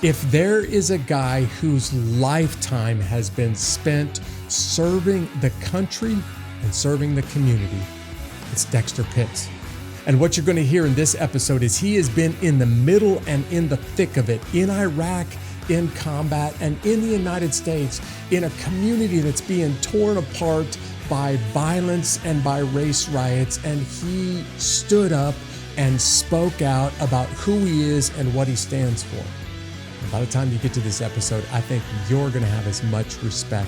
If there is a guy whose lifetime has been spent serving the country and serving the community, it's Dexter Pitts. And what you're going to hear in this episode is he has been in the middle and in the thick of it, in Iraq, in combat, and in the United States, in a community that's being torn apart by violence and by race riots. And he stood up and spoke out about who he is and what he stands for. And by the time you get to this episode, I think you're going to have as much respect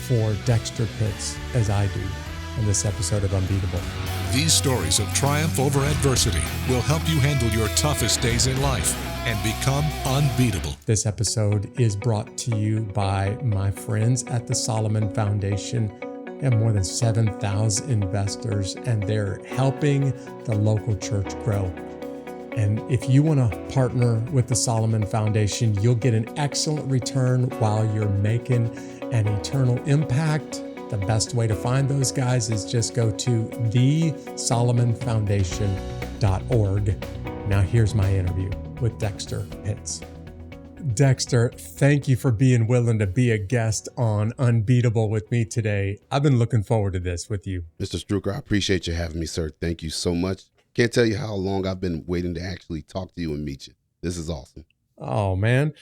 for Dexter Pitts as I do in this episode of Unbeatable. These stories of triumph over adversity will help you handle your toughest days in life and become unbeatable. This episode is brought to you by my friends at the Solomon Foundation. They have more than 7,000 investors, and they're helping the local church grow. And if you want to partner with the Solomon Foundation, you'll get an excellent return while you're making an eternal impact. The best way to find those guys is just go to thesolomonfoundation.org. Now here's my interview with Dexter Pitts. Dexter, thank you for being willing to be a guest on Unbeatable with me today. I've been looking forward to this with you. Mr. Strucker, I appreciate you having me, sir. Thank you so much. Can't tell you how long I've been waiting to actually talk to you and meet you. This is awesome. Oh, man.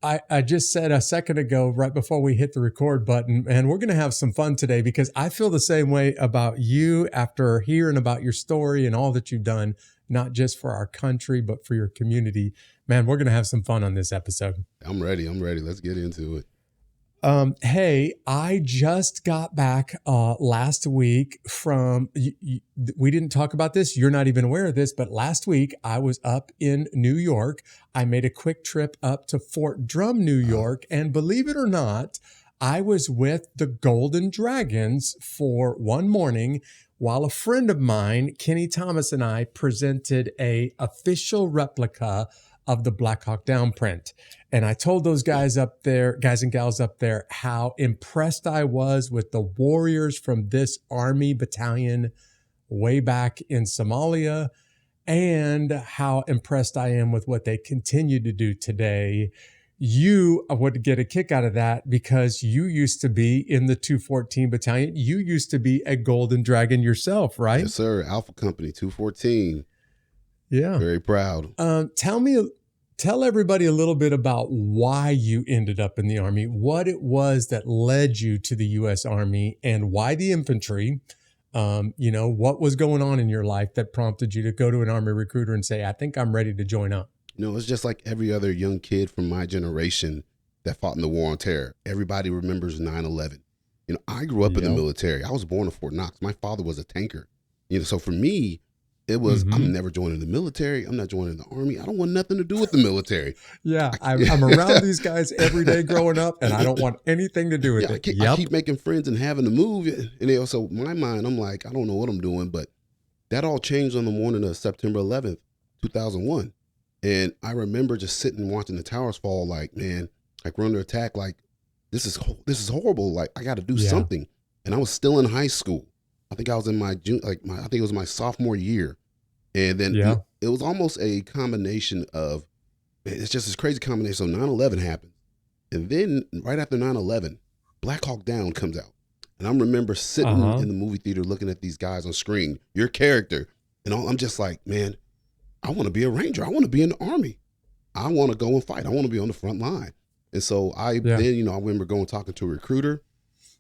I just said a second ago, right before we hit the record button, and we're going to have some fun today because I feel the same way about you after hearing about your story and all that you've done, not just for our country, but for your community. Man, we're going to have some fun on this episode. I'm ready. Let's get into it. Hey, I just got back last week from, we didn't talk about this. You're not even aware of this, but last week I was up in New York. I made a quick trip up to Fort Drum, New York. And believe it or not, I was with the Golden Dragons for one morning while a friend of mine, Kenny Thomas, and I presented a official replica of the Black Hawk Down print. And I told those guys up there, guys and gals up there, how impressed I was with the warriors from this Army battalion way back in Somalia, and how impressed I am with what they continue to do today. You would get a kick out of that because you used to be in the 214 battalion. You used to be a Golden Dragon yourself, right? Yes, sir. Alpha Company 214. Yeah. Very proud. Tell everybody a little bit about why you ended up in the Army, what it was that led you to the U.S. Army, and why the infantry. What was going on in your life that prompted you to go to an Army recruiter and say, I think I'm ready to join up? It's just like every other young kid from my generation that fought in the War on Terror. Everybody remembers 9/11. I grew up in the military. I was born in Fort Knox. My father was a tanker. So for me, it was, I'm never joining the military. I'm not joining the Army. I don't want nothing to do with the military. Yeah, I'm around these guys every day growing up, and I don't want anything to do with it. I keep making friends and having to move. And also, my mind, I'm like, I don't know what I'm doing. But that all changed on the morning of September 11th, 2001. And I remember just sitting and watching the towers fall like, man, like we're under attack. Like, this is horrible. Like, I got to do something. And I was still in high school. I think I was in I think it was my sophomore year. And then it was almost a combination of, it's just this crazy combination. So 9/11 happened. And then right after 9/11, Black Hawk Down comes out. And I remember sitting in the movie theater looking at these guys on screen, your character. And I'm just like, man, I want to be a Ranger. I want to be in the Army. I want to go and fight. I want to be on the front line. And so I remember going talking to a recruiter,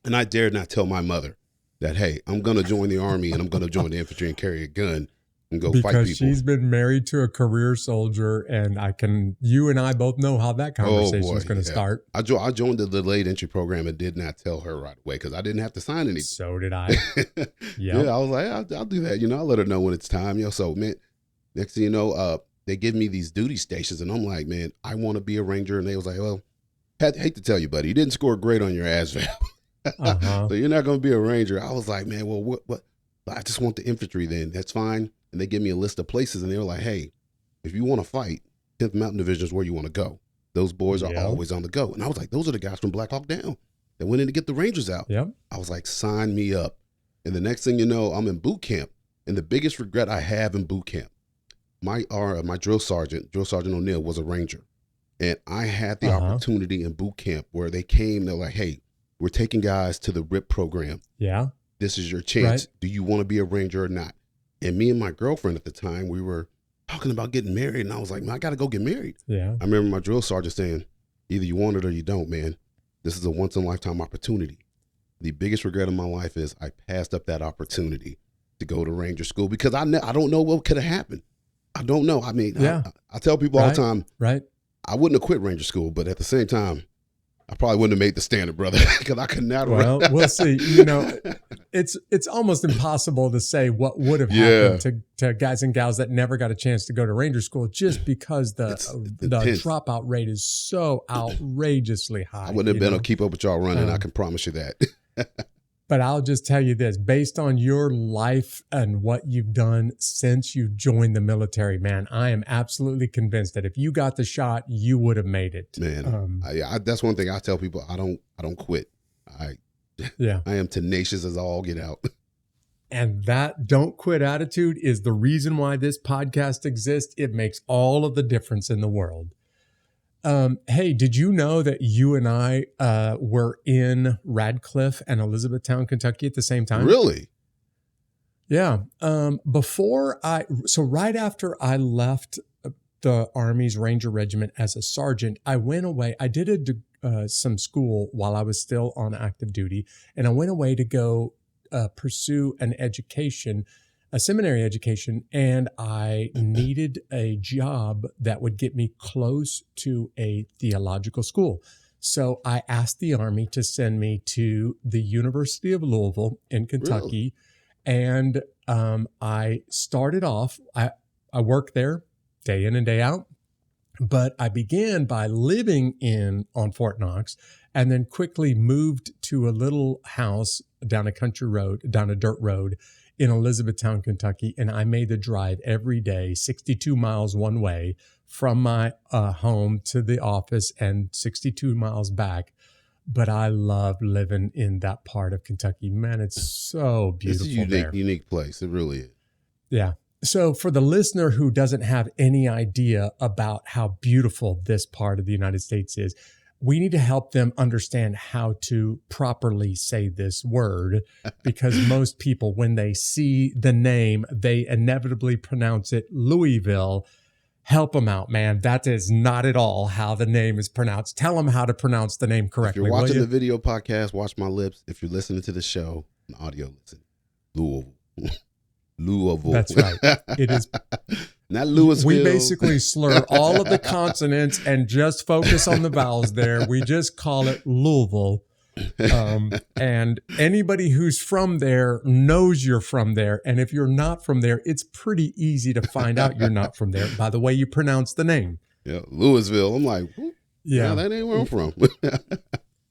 and I dared not tell my mother that, hey, I'm going to join the Army and I'm going to join the infantry and carry a gun and go fight people. Because she's been married to a career soldier, and you and I both know how that conversation is going to start. I joined the delayed entry program and did not tell her right away because I didn't have to sign anything. So did I. Yeah, I was like, I'll do that. I'll let her know when it's time. So, man, next thing you know, they give me these duty stations, and I'm like, man, I want to be a Ranger. And they was like, well, hate to tell you, buddy, you didn't score great on your ASVAB. So you're not going to be a Ranger. I was like, man, well, what? I just want the infantry then. That's fine. And they give me a list of places, and they were like, hey, if you want to fight, 10th Mountain Division is where you want to go. Those boys are always on the go. And I was like, those are the guys from Black Hawk Down that went in to get the Rangers out. Yep. I was like, sign me up. And the next thing you know, I'm in boot camp. And the biggest regret I have in boot camp, my drill sergeant O'Neill, was a Ranger. And I had the opportunity in boot camp where they came, they're like, hey, we're taking guys to the RIP program. Yeah. This is your chance. Right. Do you want to be a Ranger or not? And me and my girlfriend at the time, we were talking about getting married. And I was like, man, I got to go get married. Yeah. I remember my drill sergeant saying, either you want it or you don't, man. This is a once in a lifetime opportunity. The biggest regret of my life is I passed up that opportunity to go to Ranger school because I don't know what could have happened. I don't know. I mean, I tell people all the time, right? I wouldn't have quit Ranger school, but at the same time, I probably wouldn't have made the standard, brother, because I could not. Well, we'll see. You know, it's almost impossible to say what would have happened to guys and gals that never got a chance to go to Ranger school, just because the dropout rate is so outrageously high. I wouldn't have been able to keep up with y'all running. I can promise you that. But I'll just tell you this, based on your life and what you've done since you joined the military, man, I am absolutely convinced that if you got the shot, you would have made it. Man, that's one thing I tell people. I don't quit. I am tenacious as all get out. And that don't quit attitude is the reason why this podcast exists. It makes all of the difference in the world. Hey, did you know that you and I were in Radcliffe and Elizabethtown, Kentucky at the same time? Really? Yeah. Right after I left the Army's Ranger Regiment as a sergeant, I went away. I did some school while I was still on active duty, and I went away to go pursue an education, a seminary education, and I needed a job that would get me close to a theological school. So I asked the Army to send me to the University of Louisville in Kentucky. Really? And I started off, I worked there day in and day out, but I began by living on Fort Knox and then quickly moved to a little house down a dirt road in Elizabethtown, Kentucky, and I made the drive every day, 62 miles one way from my home to the office and 62 miles back. But I love living in that part of Kentucky. Man, it's so beautiful. It's a unique place. It really is. Yeah. So for the listener who doesn't have any idea about how beautiful this part of the United States is, we need to help them understand how to properly say this word, because most people, when they see the name, they inevitably pronounce it Louisville. Help them out, man. That is not at all how the name is pronounced. Tell them how to pronounce the name correctly. If you're watching the video podcast, watch my lips. If you're listening to the show, an audio listen. Louisville. Louisville. That's right. It is. Not Louisville. We basically slur all of the consonants and just focus on the vowels there. We just call it Louisville. And anybody who's from there knows you're from there. And if you're not from there, it's pretty easy to find out you're not from there by the way you pronounce the name. Yeah, Louisville. I'm like, yeah, that ain't where I'm from.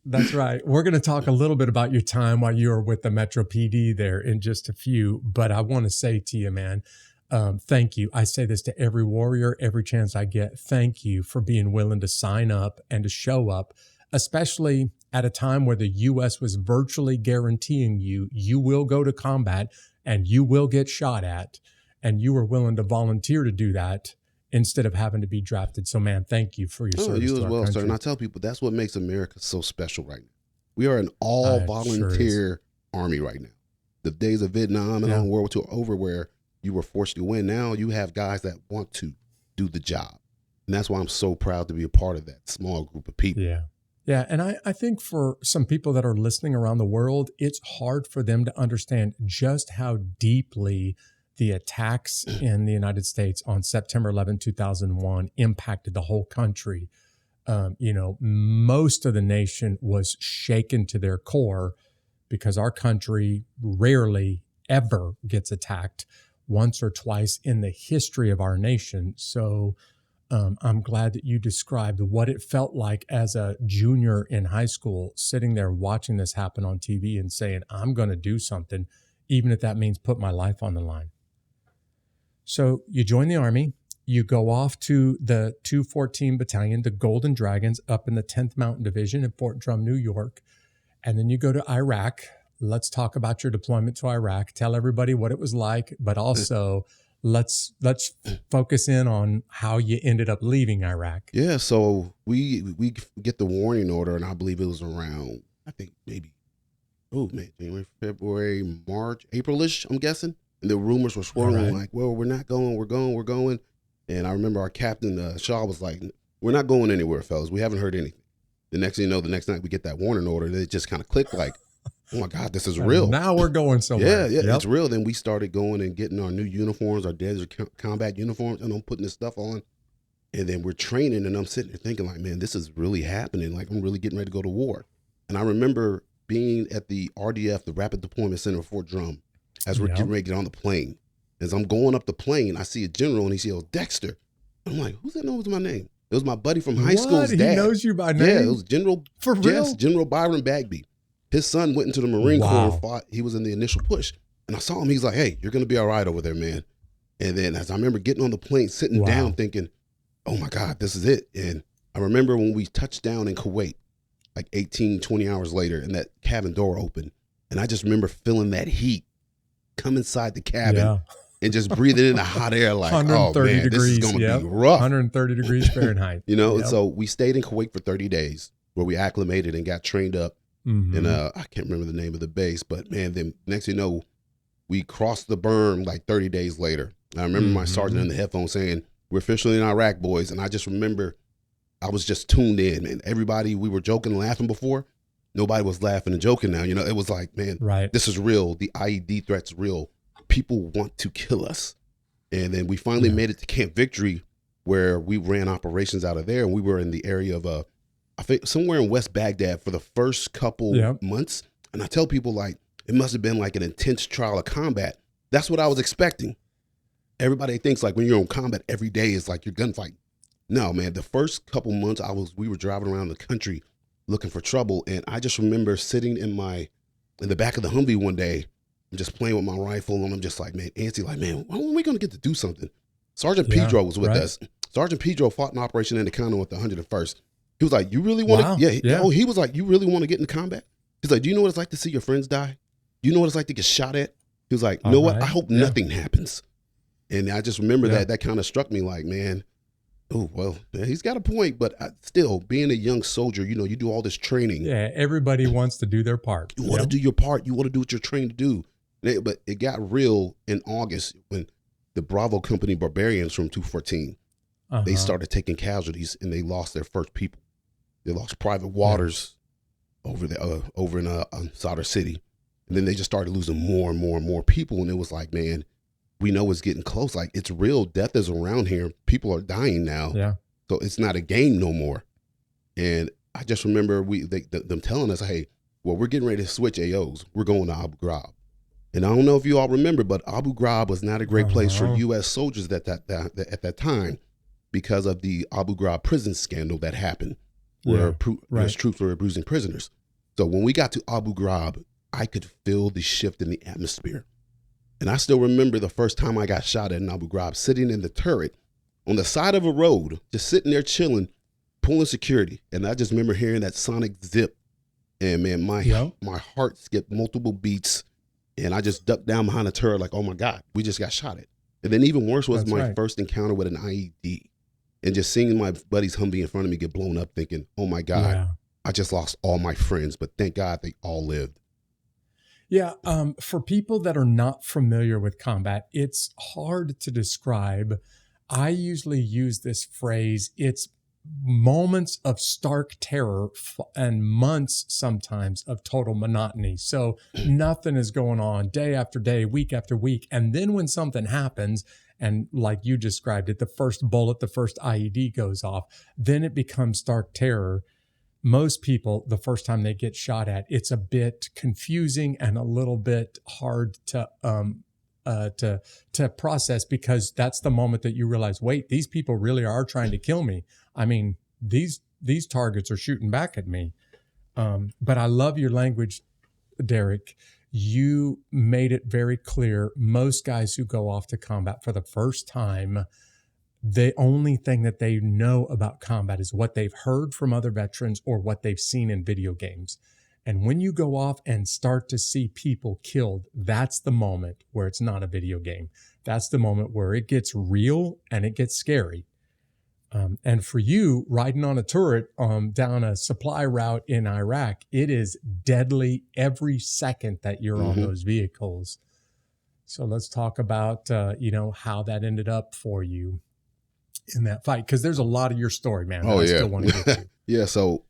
That's right. We're going to talk a little bit about your time while you were with the Metro PD there in just a few. But I want to say to you, man, thank you. I say this to every warrior, every chance I get. Thank you for being willing to sign up and to show up, especially at a time where the U.S. was virtually guaranteeing you will go to combat and you will get shot at, and you were willing to volunteer to do that instead of having to be drafted. So, man, thank you for your service. You to as our well, country. sir. And I tell people that's what makes America so special right now. We are an all-volunteer army right now. The days of Vietnam and World War II are over, where you were forced to win. Now you have guys that want to do the job. And that's why I'm so proud to be a part of that small group of people. Yeah. Yeah. And I think for some people that are listening around the world, it's hard for them to understand just how deeply the attacks in the United States on September 11, 2001 impacted the whole country. Most of the nation was shaken to their core because our country rarely ever gets attacked, once or twice in the history of our nation. So I'm glad that you described what it felt like as a junior in high school, sitting there watching this happen on TV and saying, I'm going to do something, even if that means put my life on the line. So you join the Army, you go off to the 214 Battalion, the Golden Dragons, up in the 10th Mountain Division in Fort Drum, New York. And then you go to Iraq. Let's talk about your deployment to Iraq. Tell everybody what it was like, but also let's focus in on how you ended up leaving Iraq. Yeah, so we get the warning order, and I believe it was around, I think maybe, January, February, March, April-ish, I'm guessing. And the rumors were swirling like, well, we're not going, we're going. And I remember our captain, Shaw, was like, we're not going anywhere, fellas. We haven't heard anything. The next thing you know, the next night we get that warning order, and it just kind of clicked like, oh my God, this is real. Now we're going somewhere. Yeah, it's real. Then we started going and getting our new uniforms, our desert combat uniforms, and I'm putting this stuff on. And then we're training, and I'm sitting there thinking like, man, this is really happening. Like, I'm really getting ready to go to war. And I remember being at the RDF, the Rapid Deployment Center of Fort Drum, as we're getting ready to get on the plane. As I'm going up the plane, I see a general, and he says, Dexter. I'm like, who's that knows my name? It was my buddy from high school's dad. He knows you by name? Yeah, it was General. For real? Yes, General Byron Bagby. His son went into the Marine Corps and fought. He was in the initial push. And I saw him. He's like, hey, you're going to be all right over there, man. And then as I remember getting on the plane, sitting down thinking, oh my God, this is it. And I remember when we touched down in Kuwait, like 18, 20 hours later, and that cabin door opened. And I just remember feeling that heat come inside the cabin and just breathing in the hot air like, oh man, degrees, this is going to be rough. 130 degrees Fahrenheit. And so we stayed in Kuwait for 30 days where we acclimated and got trained up. And I can't remember the name of the base, but man, then next thing you know, we crossed the berm like 30 days later. I remember my sergeant in the headphones saying, we're officially in Iraq, boys. And I just remember I was just tuned in, man. Everybody, we were joking and laughing before. Nobody was laughing and joking now. It was like, man, this is real. The IED threat's real. People want to kill us. And then we finally made it to Camp Victory, where we ran operations out of there. And we were in the area of, I think somewhere in West Baghdad for the first couple months. And I tell people like, it must have been like an intense trial of combat. That's what I was expecting. Everybody thinks like when you're on combat every day is like your gunfight. No, man, the first couple months we were driving around the country looking for trouble. And I just remember sitting in the back of the Humvee one day, I'm just playing with my rifle, and I'm just like, man, antsy, like, man, when are we going to get to do something? Sergeant Pedro was with us. Sergeant Pedro fought an operation in the county with the 101st. He was like, you really want to? He was like, you really want to get in combat? He's like, do you know what it's like to see your friends die? Do you know what it's like to get shot at? He was like, you know what? I hope nothing happens. And I just remember that kind of struck me like, man, oh, well, he's got a point, but still being a young soldier, you do all this training. Yeah, everybody wants to do their part. You want to do your part. You want to do what you're trained to do. But it got real in August when the Bravo Company Barbarians from 214, they started taking casualties, and they lost their first people. They lost Private Waters over in Solder City. And then they just started losing more and more and more people. And it was like, man, we know it's getting close. Like, it's real. Death is around here. People are dying now. Yeah. So it's not a game no more. And I just remember them telling us, hey, well, we're getting ready to switch AOs. We're going to Abu Ghraib. And I don't know if you all remember, but Abu Ghraib was not a great place for U.S. soldiers at that time because of the Abu Ghraib prison scandal that happened where U.S. troops were abusing prisoners. So when we got to Abu Ghraib, I could feel the shift in the atmosphere. And I still remember the first time I got shot at in Abu Ghraib, sitting in the turret on the side of a road, just sitting there chilling, pulling security. And I just remember hearing that sonic zip. And man, my heart skipped multiple beats. And I just ducked down behind the turret like, oh my God, we just got shot at. And then even worse was my first encounter with an IED. And just seeing my buddy's Humvee in front of me get blown up thinking, oh my God, I just lost all my friends. But thank God they all lived. Yeah. For people that are not familiar with combat, it's hard to describe. I usually use this phrase. It's moments of stark terror and months sometimes of total monotony. So nothing is going on day after day, week after week. And then when something happens, and like you described it, the first bullet, the first IED goes off, then it becomes stark terror. Most people, the first time they get shot at, it's a bit confusing and a little bit hard to process, because that's the moment that you realize, wait, these people really are trying to kill me. I mean, these targets are shooting back at me. But I love your language, Derek. You made it very clear. Most guys who go off to combat for the first time, the only thing that they know about combat is what they've heard from other veterans or what they've seen in video games. And when you go off and start to see people killed, that's the moment where it's not a video game. That's the moment where it gets real and it gets scary. And for you, riding on a turret down a supply route in Iraq, it is deadly every second that you're on those vehicles. So let's talk about, how that ended up for you in that fight, because there's a lot of your story, man. Oh, I yeah. still want to get to. Yeah, so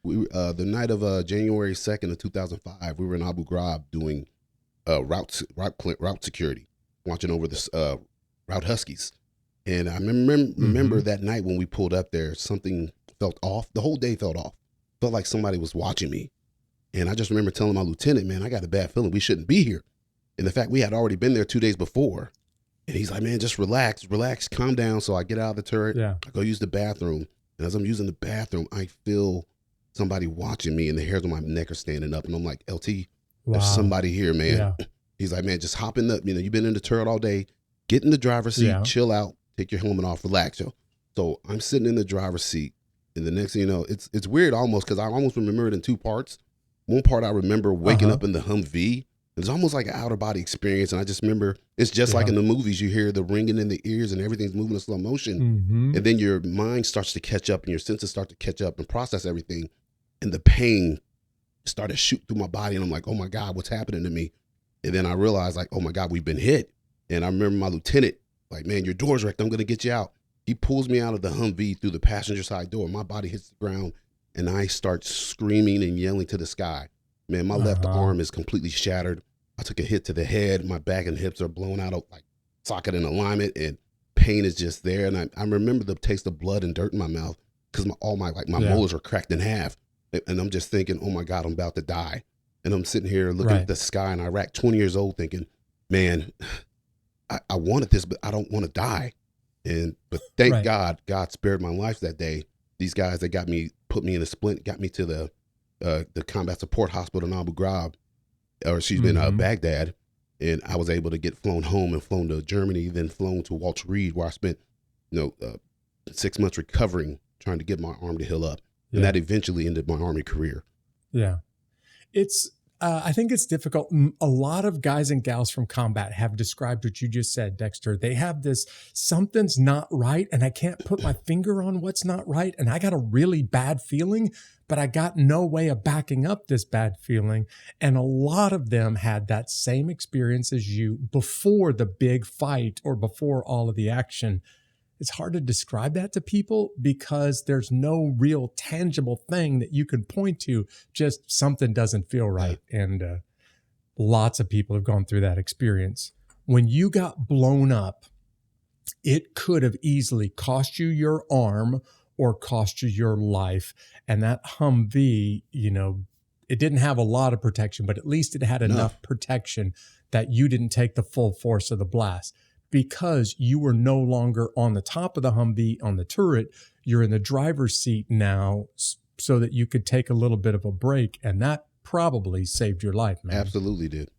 we the night of January 2nd of 2005, we were in Abu Ghraib doing route security, watching over this route Huskies. And I remember that night when we pulled up there, something felt off. The whole day felt off. Felt like somebody was watching me. And I just remember telling my lieutenant, man, I got a bad feeling we shouldn't be here. And the fact we had already been there 2 days before. And he's like, man, just relax, calm down. So I get out of the turret, I go use the bathroom. And as I'm using the bathroom, I feel somebody watching me and the hairs on my neck are standing up. And I'm like, LT, there's somebody here, man. Yeah. He's like, man, just hop in the, you've been in the turret all day. Get in the driver's seat, chill out, take your helmet off, relax, yo. So I'm sitting in the driver's seat. And the next thing you know, it's weird almost because I almost remember it in two parts. One part I remember waking up in the Humvee. It's almost like an outer body experience. And I just remember it's just like in the movies, you hear the ringing in the ears and everything's moving in slow motion. And then your mind starts to catch up and your senses start to catch up and process everything. And the pain started shooting through my body. And I'm like, oh my God, what's happening to me? And then I realized like, oh my God, we've been hit. And I remember my lieutenant, like, man, your door's wrecked. I'm going to get you out. He pulls me out of the Humvee through the passenger side door. My body hits the ground and I start screaming and yelling to the sky. Man, my left arm is completely shattered. I took a hit to the head. My back and hips are blown out of like socket and alignment, and pain is just there. And I remember the taste of blood and dirt in my mouth because my molars are cracked in half. And I'm just thinking, oh my God, I'm about to die. And I'm sitting here looking at the sky in Iraq, 20 years old, thinking, man, I wanted this, but I don't want to die. But thank God spared my life that day. These guys that put me in a splint, got me to the combat support hospital in Abu Ghraib, or excuse me, in Baghdad. And I was able to get flown home and flown to Germany, then flown to Walter Reed, where I spent, 6 months recovering, trying to get my arm to heal up. And that eventually ended my Army career. Yeah. I think it's difficult. A lot of guys and gals from combat have described what you just said, Dexter. They have this, something's not right, and I can't put my finger on what's not right, and I got a really bad feeling, but I got no way of backing up this bad feeling. And a lot of them had that same experience as you before the big fight or before all of the action. It's hard to describe that to people because there's no real tangible thing that you can point to. Just something doesn't feel right. And lots of people have gone through that experience. When you got blown up, it could have easily cost you your arm or cost you your life. And that Humvee, it didn't have a lot of protection, but at least it had enough protection that you didn't take the full force of the blast. Because you were no longer on the top of the Humvee on the turret, you're in the driver's seat now so that you could take a little bit of a break. And that probably saved your life, man. Absolutely did.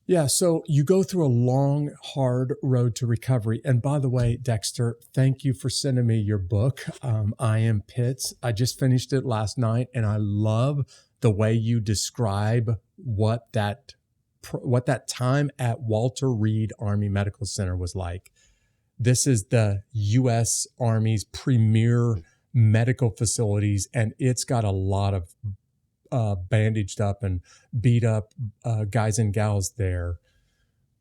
Yeah, so you go through a long, hard road to recovery. And by the way, Dexter, thank you for sending me your book, I Am Pitts. I just finished it last night, and I love the way you describe what that time at Walter Reed Army Medical Center was like. This is the U.S. Army's premier medical facilities, and it's got a lot of bandaged up and beat up guys and gals there.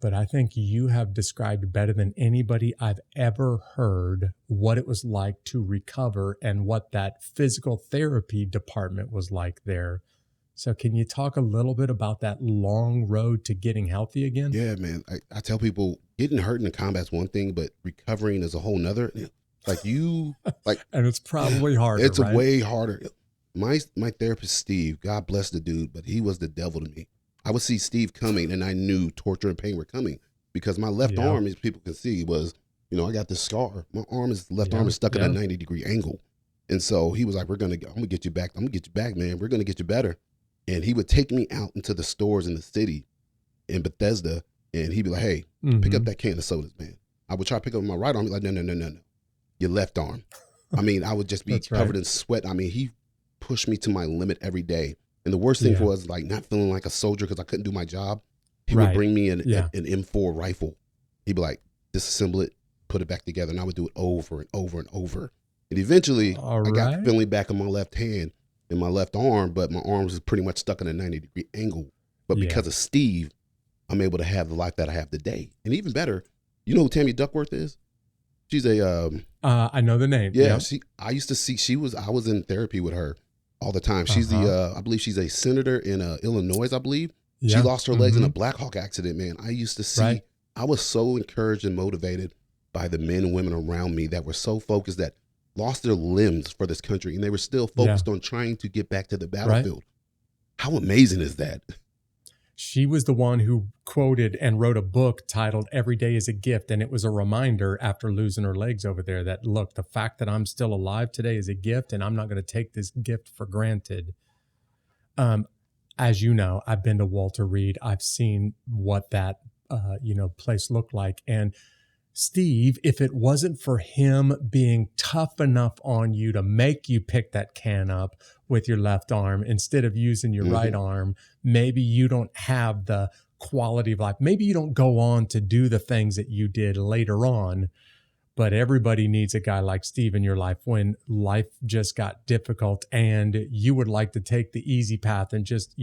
But I think you have described better than anybody I've ever heard what it was like to recover and what that physical therapy department was like there. So can you talk a little bit about that long road to getting healthy again? Yeah, man. I tell people getting hurt in the combat's one thing, but recovering is a whole nother. And it's probably harder. It's way harder. My therapist, Steve, God bless the dude, but he was the devil to me. I would see Steve coming and I knew torture and pain were coming because my left arm, as people can see, was, I got this scar. My arm left arm is stuck at a 90-degree angle. And so he was like, I'm going to get you back. I'm going to get you back, man. We're going to get you better. And he would take me out into the stores in the city in Bethesda, and he'd be like, hey, pick up that can of sodas, man. I would try to pick up my right arm. He'd be like, no. Your left arm. I would just be covered in sweat. He pushed me to my limit every day. And the worst thing was like not feeling like a soldier because I couldn't do my job. He Right. would bring me an Yeah. M4 rifle. He'd be like, disassemble it, put it back together. And I would do it over and over and over. And eventually All I got right. feeling back in my left hand and my left arm, but my arm was pretty much stuck in a 90-degree angle. But Yeah. because of Steve, I'm able to have the life that I have today. And even better, you know who Tammy Duckworth is? She's a I know the name. yeah. Yep. I used to see. I was in therapy with her all the time. She's I believe she's a senator in Illinois. I believe she Yeah. lost her legs in a Black Hawk accident. Man, I used to see. Right. I was so encouraged and motivated by the men and women around me that were so focused, that lost their limbs for this country, and they were still focused on trying to get back to the battlefield. How amazing is that? She was the one who quoted and wrote a book titled "Every Day is a Gift," and it was a reminder after losing her legs over there that, look, the fact that I'm still alive today is a gift, and I'm not going to take this gift for granted. As you know, I've been to Walter Reed. I've seen what that place looked like, and Steve, if it wasn't for him being tough enough on you to make you pick that can up with your left arm instead of using your right arm, maybe you don't have the quality of life. Maybe you don't go on to do the things that you did later on, but everybody needs a guy like Steve in your life when life just got difficult and you would like to take the easy path and just,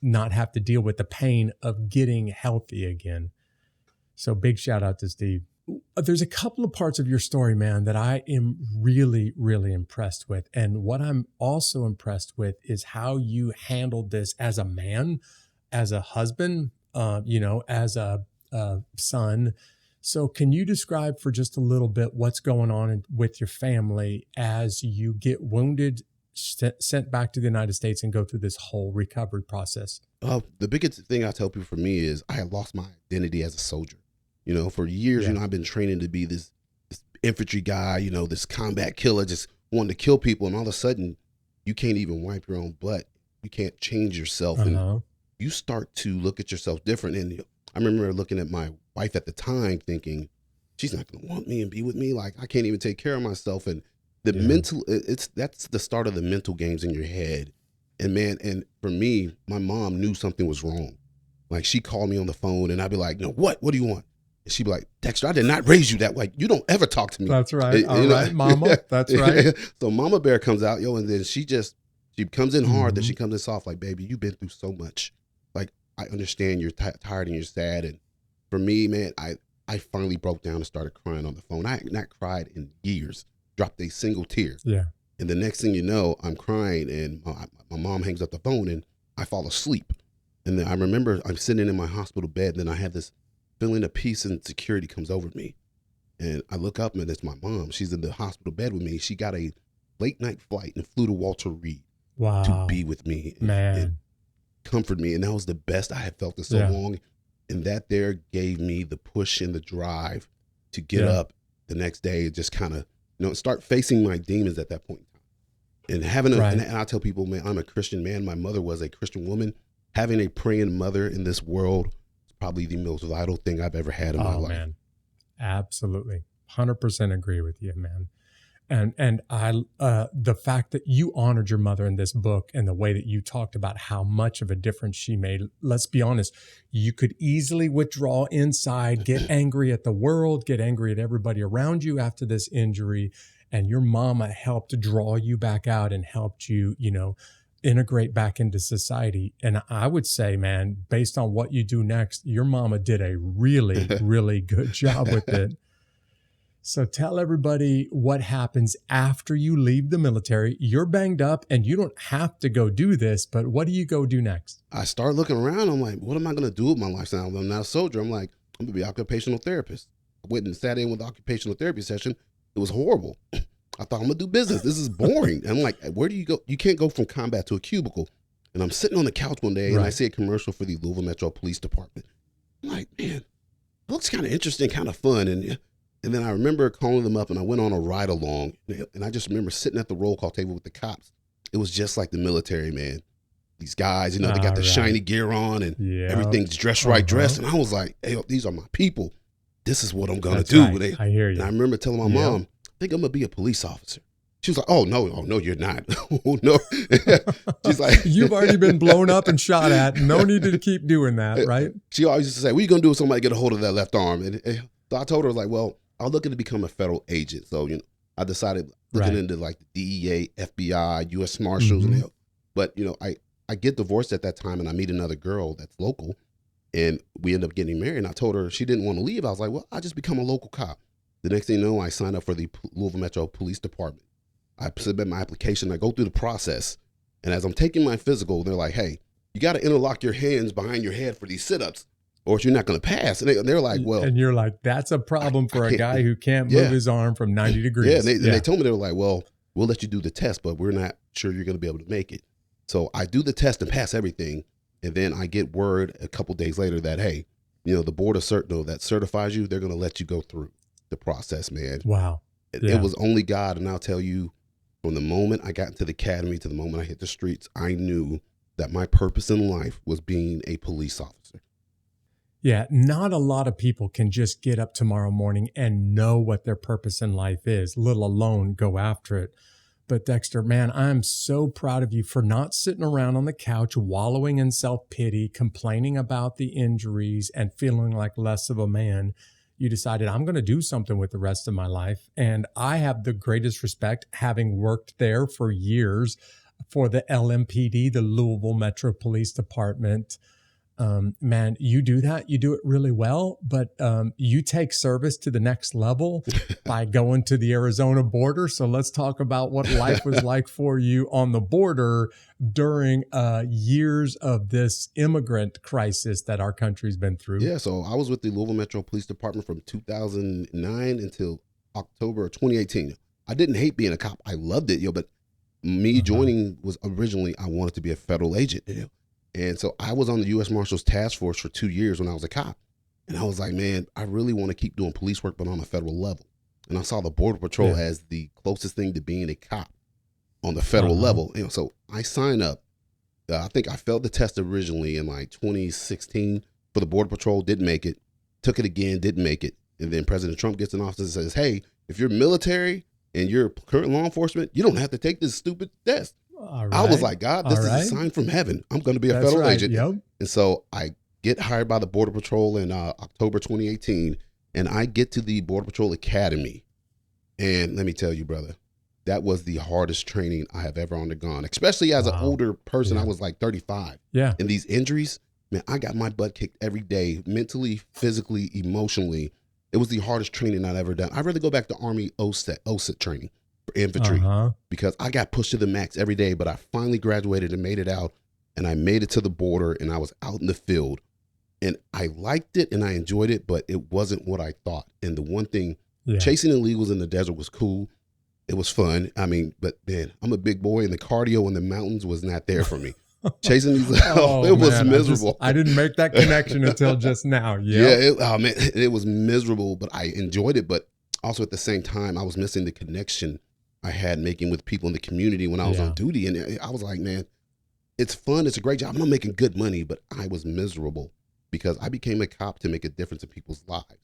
not have to deal with the pain of getting healthy again. So big shout out to Steve. There's a couple of parts of your story, man, that I am really, really impressed with. And what I'm also impressed with is how you handled this as a man, as a husband, as a son. So can you describe for just a little bit what's going on with your family as you get wounded, sent back to the United States and go through this whole recovery process? The biggest thing I tell people for me is I had lost my identity as a soldier. For years, I've been training to be this infantry guy, this combat killer, just wanting to kill people. And all of a sudden, you can't even wipe your own butt. You can't change yourself. And you start to look at yourself different. And I remember looking at my wife at the time thinking, she's not going to want me and be with me. Like, I can't even take care of myself. And that's the start of the mental games in your head. And man, and for me, my mom knew something was wrong. Like, she called me on the phone and I'd be like, no, what do you want? And she'd be like, Dexter, I did not raise you that way. You don't ever talk to me. That's right. All right, mama. That's right. So Mama Bear comes out, and then she comes in hard, then she comes in soft, like, baby, you've been through so much. Like, I understand you're tired and you're sad. And for me, man, I finally broke down and started crying on the phone. I had not cried in years, dropped a single tear. Yeah. And the next thing you know, I'm crying and my mom hangs up the phone and I fall asleep. And then I remember I'm sitting in my hospital bed and then I have this feeling of peace and security comes over me. And I look up and it's my mom. She's in the hospital bed with me. She got a late night flight and flew to Walter Reed to be with me and comfort me. And that was the best I had felt in so long. And that there gave me the push and the drive to get up the next day and just kind of, start facing my demons at that point in time. And having and I tell people, man, I'm a Christian man. My mother was a Christian woman. Having a praying mother in this world is probably the most vital thing I've ever had in my life. Man. Absolutely. 100% agree with you, man. And I, the fact that you honored your mother in this book and the way that you talked about how much of a difference she made, let's be honest, you could easily withdraw inside, get angry at the world, get angry at everybody around you after this injury. And your mama helped draw you back out and helped you, integrate back into society. And I would say, man, based on what you do next, your mama did a really, really good job with it. So tell everybody what happens after you leave the military. You're banged up and you don't have to go do this, but what do you go do next? I start looking around. I'm like, what am I going to do with my life now? I'm not a soldier. I'm like, I'm going to be an occupational therapist. I went and sat in with the occupational therapy session. It was horrible. I thought, I'm going to do business. This is boring. And I'm like, where do you go? You can't go from combat to a cubicle. And I'm sitting on the couch one day and I see a commercial for the Louisville Metro Police Department. I'm like, man, it looks kind of interesting, kind of fun. And then I remember calling them up and I went on a ride along. And I just remember sitting at the roll call table with the cops. It was just like the military, man. These guys, they got the shiny gear on and everything's dressed. And I was like, hey, these are my people. This is what I'm going to do. I hear you. And I remember telling my mom, I think I'm going to be a police officer. She was like, oh, no, you're not. Oh, no. She's like, you've already been blown up and shot at. No need to keep doing that, right? She always used to say, what are you going to do if somebody get a hold of that left arm? And so I told her, like, well, I'm looking to become a federal agent. So, I decided looking into like the DEA, FBI, U.S. Marshals. And but, I get divorced at that time and I meet another girl that's local and we end up getting married. And I told her she didn't want to leave. I was like, well, I just become a local cop. The next thing you know, I signed up for the Louisville Metro Police Department. I submit my application. I go through the process. And as I'm taking my physical, they're like, hey, you got to interlock your hands behind your head for these sit-ups or you're not going to pass. And they're like, well. And you're like, that's a problem for a guy who can't move his arm from 90 degrees. Yeah, and they told me, they were like, well, we'll let you do the test, but we're not sure you're going to be able to make it. So I do the test and pass everything. And then I get word a couple days later that, hey, the board of that certifies you, they're going to let you go through the process, man. Wow. It was only God. And I'll tell you, from the moment I got into the academy to the moment I hit the streets, I knew that my purpose in life was being a police officer. Yeah, not a lot of people can just get up tomorrow morning and know what their purpose in life is, let alone go after it. But Dexter, man, I'm so proud of you for not sitting around on the couch, wallowing in self-pity, complaining about the injuries and feeling like less of a man. You decided, I'm going to do something with the rest of my life. And I have the greatest respect, having worked there for years for the LMPD, the Louisville Metro Police Department. Man, you do that. You do it really well, but you take service to the next level by going to the Arizona border. So let's talk about what life was like for you on the border during years of this immigrant crisis that our country's been through. Yeah, so I was with the Louisville Metro Police Department from 2009 until October of 2018. I didn't hate being a cop. I loved it, but me joining was originally I wanted to be a federal agent. And so I was on the U.S. Marshals Task Force for 2 years when I was a cop. And I was like, man, I really want to keep doing police work, but on a federal level. And I saw the Border Patrol as the closest thing to being a cop on the federal level. So I signed up. I think I failed the test originally in like 2016 for the Border Patrol, didn't make it. Took it again, didn't make it. And then President Trump gets in office and says, hey, if you're military and you're current law enforcement, you don't have to take this stupid test. Right. I was like, God, this is a sign from heaven. I'm going to be a federal agent. Yep. And so I get hired by the Border Patrol in October 2018, and I get to the Border Patrol Academy. And let me tell you, brother, that was the hardest training I have ever undergone, especially as an older person. I was like 35. Yeah. And these injuries, man, I got my butt kicked every day, mentally, physically, emotionally. It was the hardest training I'd ever done. I'd rather go back to Army OSIT training. Infantry because I got pushed to the max every day, but I finally graduated and made it out, and I made it to the border, and I was out in the field, and I liked it and I enjoyed it, but it wasn't what I thought. And the one thing, chasing illegals in the desert was cool. It was fun. I mean, but man, I'm a big boy, and the cardio in the mountains was not there for me. Chasing these, it was miserable. I didn't make that connection until just now. It was miserable, but I enjoyed it. But also at the same time, I was missing the connection I had making with people in the community when I was on duty. And I was like, man, it's fun. It's a great job. I'm making good money, but I was miserable because I became a cop to make a difference in people's lives,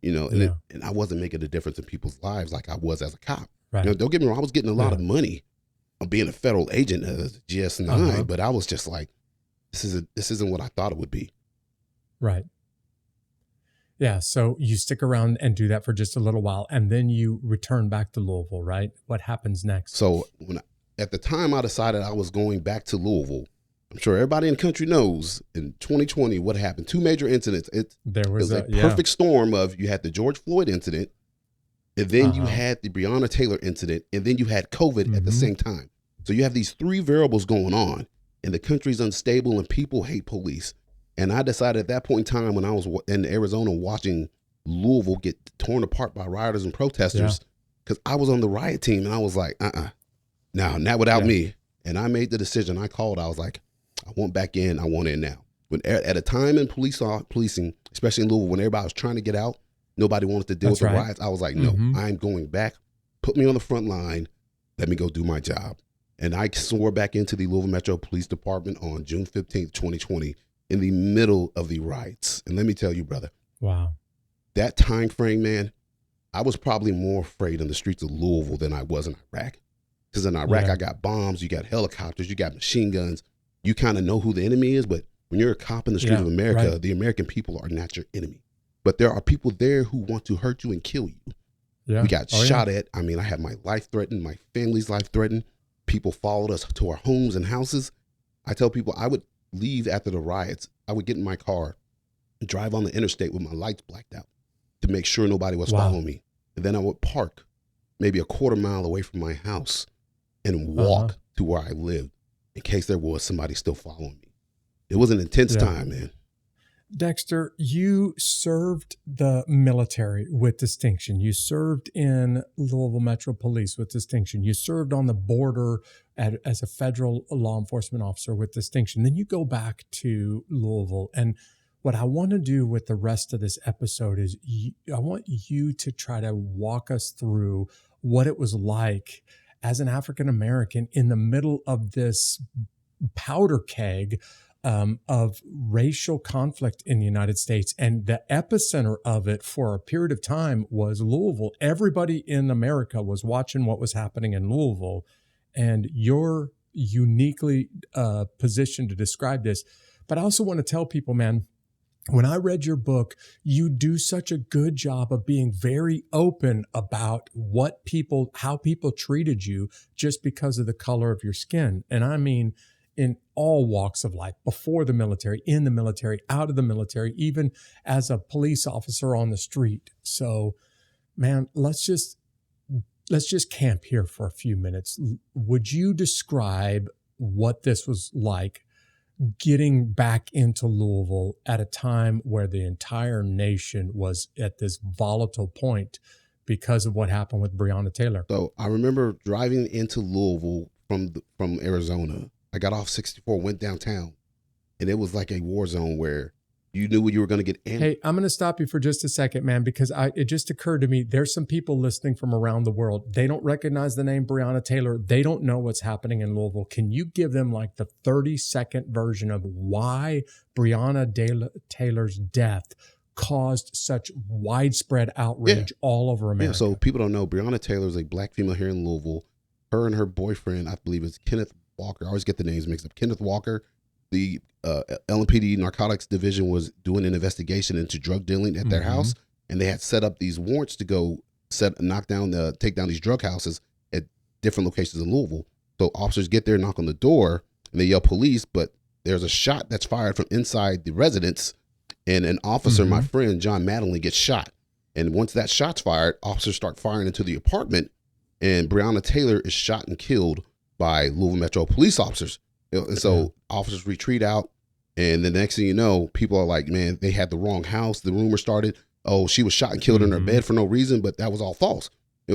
and I wasn't making a difference in people's lives like I was as a cop. Right. Don't get me wrong. I was getting a lot of money on being a federal agent as GS9, but I was just like, this isn't what I thought it would be. Right. Yeah, so you stick around and do that for just a little while, and then you return back to Louisville, right? What happens next? So at the time I decided I was going back to Louisville, I'm sure everybody in the country knows in 2020 what happened. 2 major incidents. It was a perfect storm of, you had the George Floyd incident, and then you had the Breonna Taylor incident, and then you had COVID at the same time. So you have these 3 variables going on, and the country's unstable, and people hate police. And I decided at that point in time when I was in Arizona watching Louisville get torn apart by rioters and protesters, because I was on the riot team, and I was like, no, not without me. And I made the decision. I called. I was like, I want back in. I want in now. When at a time in policing, especially in Louisville, when everybody was trying to get out, nobody wanted to deal with the riots. I was like, no, I'm going back. Put me on the front line. Let me go do my job. And I swore back into the Louisville Metro Police Department on June 15th, 2020. In the middle of the riots. And let me tell you, brother. Wow. That time frame, man, I was probably more afraid in the streets of Louisville than I was in Iraq. Because in Iraq, Yeah. I got bombs, you got helicopters, you got machine guns. You kind of know who the enemy is, but when you're a cop in the street of America, right. the American people are not your enemy. But there are people there who want to hurt you and kill you. Yeah. We got shot at. I mean, I had my life threatened, my family's life threatened. People followed us to our homes and houses. I tell people I would leave after the riots. I would get in my car and drive on the interstate with my lights blacked out to make sure nobody was following me. And then I would park maybe a quarter mile away from my house and walk to where I lived in case there was somebody still following me. It was an intense time, man. Dexter, you served the military with distinction. You served in Louisville Metro Police with distinction. You served on the border as a federal law enforcement officer with distinction. Then you go back to Louisville. And what I want to do with the rest of this episode is I want you to try to walk us through what it was like as an African American in the middle of this powder keg of racial conflict in the United States. And the epicenter of it for a period of time was Louisville. Everybody in America was watching what was happening in Louisville. And you're uniquely positioned to describe this. But I also want to tell people, man, when I read your book, you do such a good job of being very open about how people treated you just because of the color of your skin. And I mean, in all walks of life, before the military, in the military, out of the military, even as a police officer on the street. So, man, let's just camp here for a few minutes. Would you describe what this was like getting back into Louisville at a time where the entire nation was at this volatile point because of what happened with Breonna Taylor? So I remember driving into Louisville from Arizona. I got off 64, went downtown, and it was like a war zone where you knew you were going to get in. Hey, I'm going to stop you for just a second, man, because it just occurred to me, there's some people listening from around the world. They don't recognize the name Breonna Taylor. They don't know what's happening in Louisville. Can you give them like the 30-second version of why Breonna Taylor's death caused such widespread outrage all over America? Yeah, so people don't know, Breonna Taylor is a black female here in Louisville. Her and her boyfriend, I believe is Kenneth Walker. I always get the names mixed up. Kenneth Walker. The LMPD Narcotics Division was doing an investigation into drug dealing at their house, and they had set up these warrants to go take down these drug houses at different locations in Louisville. So officers get there, knock on the door, and they yell police, but there's a shot that's fired from inside the residence, and an officer, my friend John Madeline, gets shot. And once that shot's fired, officers start firing into the apartment, and Breonna Taylor is shot and killed by Louisville Metro police officers. And so officers retreat out, and the next thing you know, people are like, man, they had the wrong house. The rumor started, oh, she was shot and killed in her bed for no reason, but that was all false.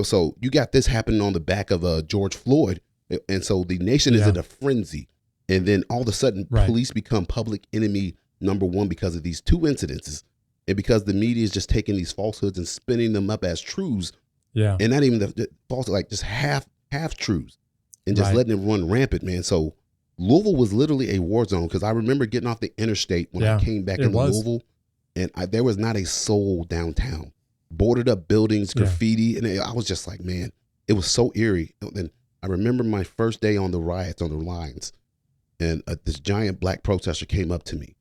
So you got this happening on the back of George Floyd. And so the nation is in a frenzy. And then all of a sudden, police become public enemy number one because of these two incidences. And because the media is just taking these falsehoods and spinning them up as truths. Yeah. And not even the false, like just half truths, and just letting them run rampant, man. So Louisville was literally a war zone, because I remember getting off the interstate when I came back into Louisville, and there was not a soul downtown. Boarded up buildings, graffiti, and I was just like, man, it was so eerie. And I remember my first day on the riots, on the lines, and this giant black protester came up to me,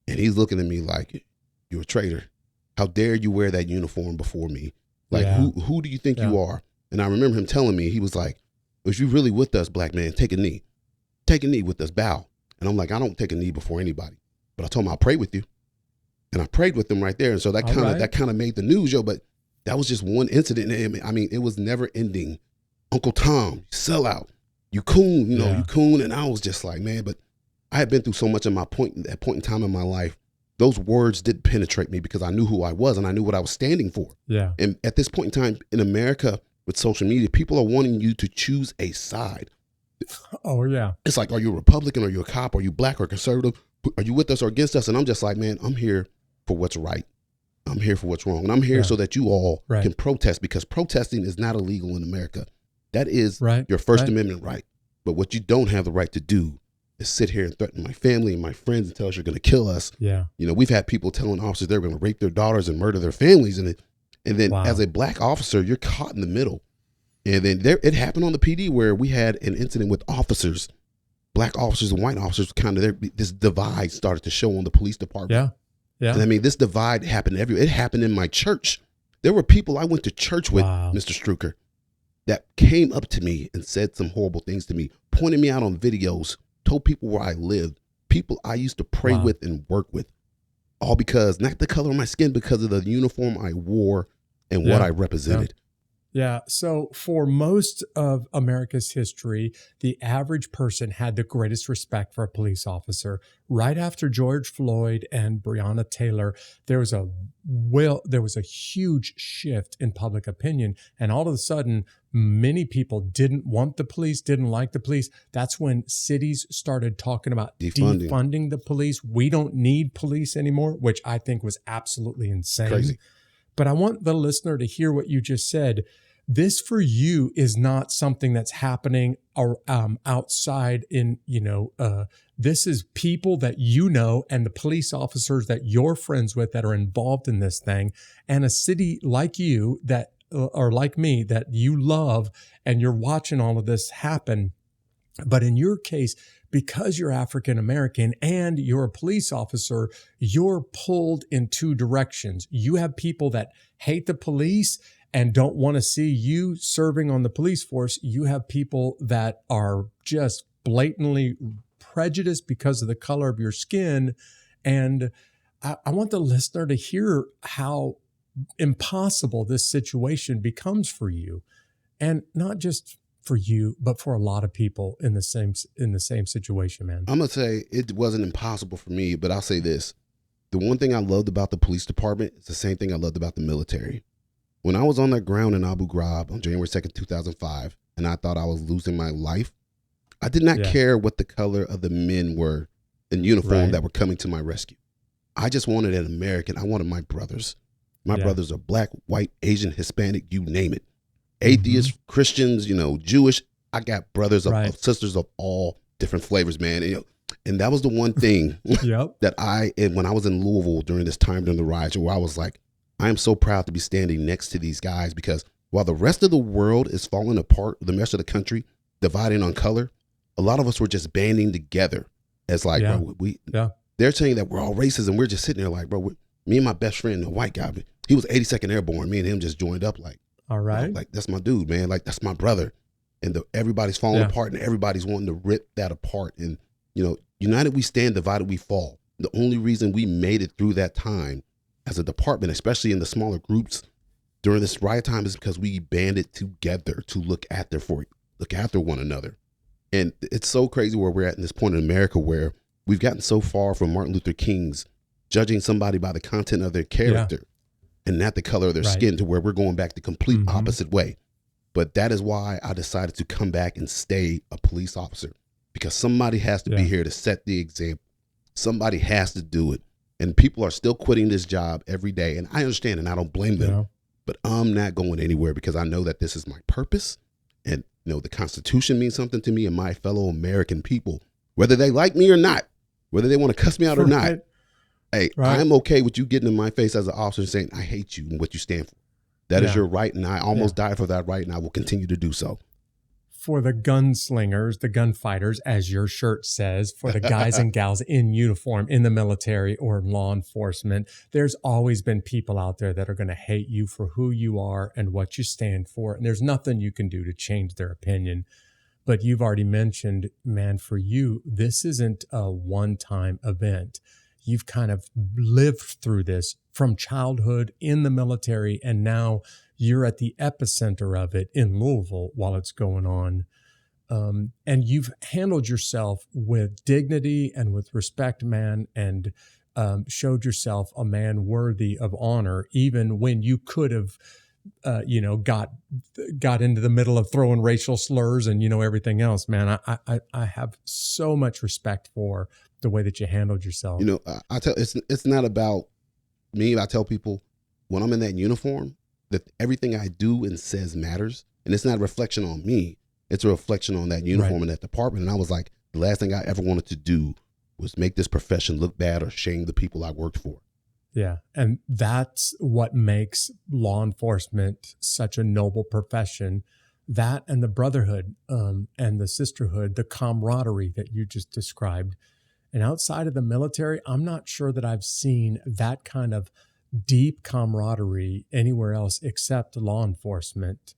and he's looking at me like, you're a traitor. How dare you wear that uniform before me? Like, who do you think you are? And I remember him telling me, he was like, if you really with us, black man, take a knee. Take a knee with us, bow. And I'm like, I don't take a knee before anybody. But I told him I'll pray with you. And I prayed with him right there. And so that kind of made the news, but that was just one incident. I mean, it was never ending. Uncle Tom, sell out. You coon, you coon. And I was just like, man, but I had been through so much at that point in time in my life. Those words didn't penetrate me because I knew who I was and I knew what I was standing for. Yeah. And at this point in time in America with social media, people are wanting you to choose a side. Oh, yeah. It's like, are you a Republican? Are you a cop? Are you black or conservative? Are you with us or against us? And I'm just like, man, I'm here for what's right. I'm here for what's wrong. And I'm here so that you all can protest, because protesting is not illegal in America. That is your First Amendment right. But what you don't have the right to do is sit here and threaten my family and my friends and tell us you're going to kill us. Yeah. You know, we've had people telling officers they're going to rape their daughters and murder their families. And then as a black officer, you're caught in the middle. And then it happened on the PD where we had an incident with officers, black officers and white officers. Kind of this divide started to show on the police department. Yeah. Yeah. And I mean, this divide happened everywhere. It happened in my church. There were people I went to church with, Wow. Mr. Struker, that came up to me and said some horrible things to me, pointed me out on videos, told people where I lived, people I used to pray Wow. with and work with, all because, not the color of my skin, because of the uniform I wore and what I represented. Yeah. So for most of America's history, the average person had the greatest respect for a police officer. Right after George Floyd and Breonna Taylor, there was a huge shift in public opinion. And all of a sudden, many people didn't want the police, didn't like the police. That's when cities started talking about defunding the police. We don't need police anymore, which I think was absolutely insane. Crazy. But I want the listener to hear what you just said. This for you is not something that's happening outside in, this is people that you know and the police officers that you're friends with that are involved in this thing, and a city like you that, or like me, that you love, and you're watching all of this happen. But in your case, because you're African American and you're a police officer, you're pulled in two directions. You have people that hate the police and don't want to see you serving on the police force. You have people that are just blatantly prejudiced because of the color of your skin. And I want the listener to hear how impossible this situation becomes for you. And not just for you, but for a lot of people in the same situation, man. I'm going to say it wasn't impossible for me, but I'll say this. The one thing I loved about the police department is the same thing I loved about the military. When I was on that ground in Abu Ghraib on January 2nd, 2005, and I thought I was losing my life, I did not care what the color of the men were in uniform that were coming to my rescue. I just wanted an American. I wanted my brothers. My brothers are black, white, Asian, Hispanic, you name it. Atheists, Christians, Jewish. I got brothers of sisters of all different flavors, man. And that was the one thing that when I was in Louisville during this time during the riots, where I was like, I am so proud to be standing next to these guys, because while the rest of the world is falling apart, the rest of the country dividing on color, a lot of us were just banding together as like, bro, they're saying that we're all racist, and we're just sitting there like, bro, me and my best friend, the white guy, he was 82nd Airborne. Me and him just joined up like, all right, like that's my dude, man. Like that's my brother. And everybody's falling apart, and everybody's wanting to rip that apart. And, united we stand, divided we fall. The only reason we made it through that time as a department, especially in the smaller groups during this riot time, is because we banded together to look after one another. And it's so crazy where we're at in this point in America, where we've gotten so far from Martin Luther King's judging somebody by the content of their character and not the color of their skin, to where we're going back the complete opposite way. But that is why I decided to come back and stay a police officer, because somebody has to be here to set the example. Somebody has to do it. And people are still quitting this job every day. And I understand, and I don't blame them, but I'm not going anywhere, because I know that this is my purpose. And, the Constitution means something to me and my fellow American people, whether they like me or not, whether they want to cuss me out or not. Hey, I'm okay with you getting in my face as an officer and saying, I hate you and what you stand for. That is your right. And I almost died for that right. And I will continue to do so. For the gunslingers, the gunfighters, as your shirt says, for the guys and gals in uniform in the military or in law enforcement, there's always been people out there that are going to hate you for who you are and what you stand for. And there's nothing you can do to change their opinion. But you've already mentioned, man, for you, this isn't a one-time event. You've kind of lived through this from childhood in the military, and now you're at the epicenter of it in Louisville while it's going on. And you've handled yourself with dignity and with respect, man, and showed yourself a man worthy of honor, even when you could have, got into the middle of throwing racial slurs and, everything else, man. I have so much respect for the way that you handled yourself. It's not about me. I tell people when I'm in that uniform that everything I do and says matters, and it's not a reflection on me. It's a reflection on that uniform and that department. And I was like, the last thing I ever wanted to do was make this profession look bad or shame the people I worked for. Yeah. And that's what makes law enforcement such a noble profession. that and the brotherhood and the sisterhood, the camaraderie that you just described. And outside of the military, I'm not sure that I've seen that kind of deep camaraderie anywhere else except law enforcement.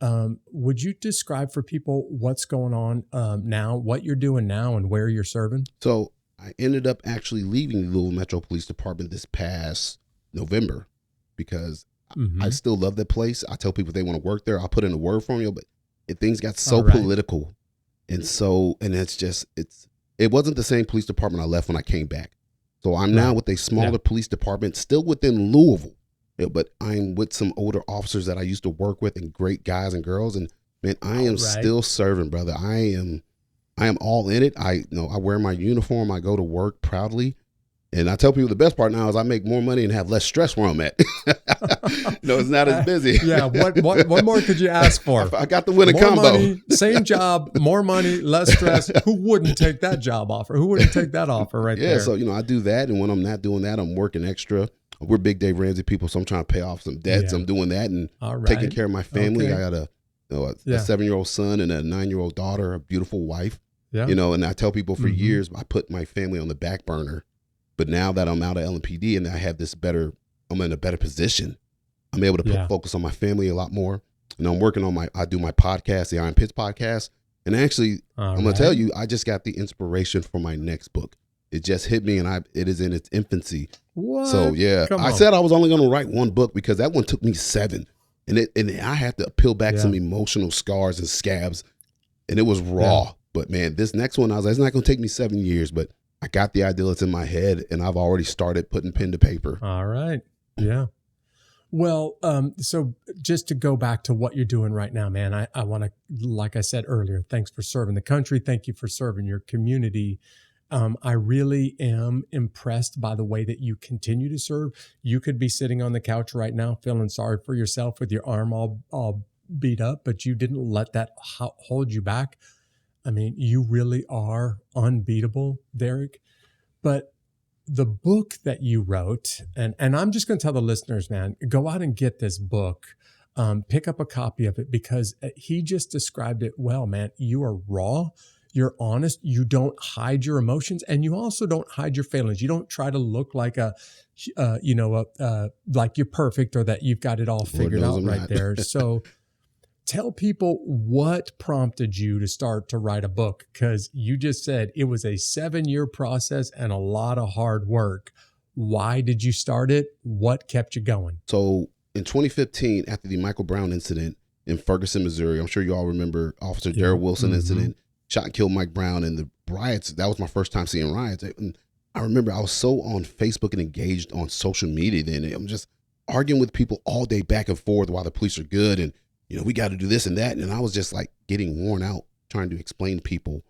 Would you describe for people what's going on now, what you're doing now, and where you're serving? So I ended up actually leaving the Louisville Metro Police Department this past November because I still love that place. I tell people if they want to work there, I'll put in a word for you, but things got so political. And it wasn't the same police department I left when I came back. So I'm now with a smaller police department, still within Louisville, but I'm with some older officers that I used to work with and great guys and girls. And man, I am still serving, brother. I am all in it. I wear my uniform. I go to work proudly. And I tell people the best part now is I make more money and have less stress where I'm at. It's not as busy. Yeah. What more could you ask for? I got the winning more combo. Money, same job, more money, less stress. Who wouldn't take that job offer? Who wouldn't take that offer there? Yeah. So, I do that. And when I'm not doing that, I'm working extra. We're big Dave Ramsey people. So I'm trying to pay off some debts. I'm doing that and taking care of my family. I got a 7-year-old son and a 9-year-old daughter, a beautiful wife. Yeah. And I tell people for years, I put my family on the back burner. But now that I'm out of LMPD and I have I'm in a better position. I'm able to focus on my family a lot more. And I'm working on I do my podcast, the Iron Pitts podcast. And actually, I'm going to tell you, I just got the inspiration for my next book. It just hit me and it is in its infancy. What? So I said I was only going to write one book because that one took me 7. And I had to peel back some emotional scars and scabs. And it was raw. Yeah. But man, this next one, I was like, it's not going to take me 7 years, but I got the idea that's in my head and I've already started putting pen to paper. All right. Yeah. Well, so just to go back to what you're doing right now, man, I want to, like I said earlier, thanks for serving the country. Thank you for serving your community. I really am impressed by the way that you continue to serve. You could be sitting on the couch right now feeling sorry for yourself with your arm all beat up, but you didn't let that hold you back. I mean, you really are unbeatable, Derek. But the book that you wrote, and I'm just going to tell the listeners, man, go out and get this book. Pick up a copy of it because he just described it well, man. You are raw. You're honest. You don't hide your emotions, and you also don't hide your feelings. You don't try to look like like you're perfect or that you've got it all figured out right there. So tell people what prompted you to start to write a book, because you just said it was a 7-year process and a lot of hard work. Why did you start it? What kept you going? So in 2015, after the Michael Brown incident in Ferguson, Missouri, I'm sure you all remember Officer Darrell Wilson incident, shot and killed Mike Brown, and the riots. That was my first time seeing riots. And I remember I was so on Facebook and engaged on social media then. I'm just arguing with people all day back and forth while the police are good and we got to do this and that. And I was just like getting worn out trying to explain to people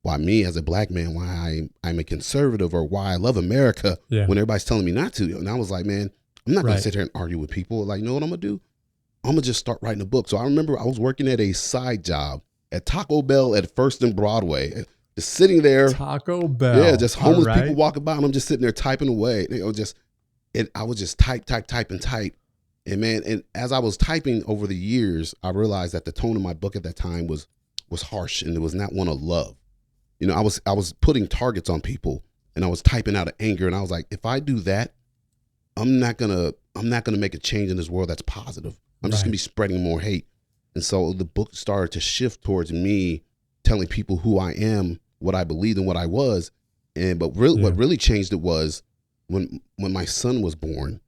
why me as a black man, why I'm a conservative or why I love America when everybody's telling me not to. And I was like, man, I'm not going to sit here and argue with people. Like, you know what I'm going to do? I'm going to just start writing a book. So I remember I was working at a side job at Taco Bell at First and Broadway, just sitting there. Taco Bell. Yeah, just homeless people walking by and I'm just sitting there typing away. I would just type. And man, and as I was typing over the years, I realized that the tone of my book at that time was harsh and it was not one of love. I was putting targets on people and I was typing out of anger. And I was like, if I do that, I'm not gonna make a change in this world that's positive. I'm just gonna be spreading more hate. And so the book started to shift towards me telling people who I am, what I believed and what I was. What really changed it was when my son was born.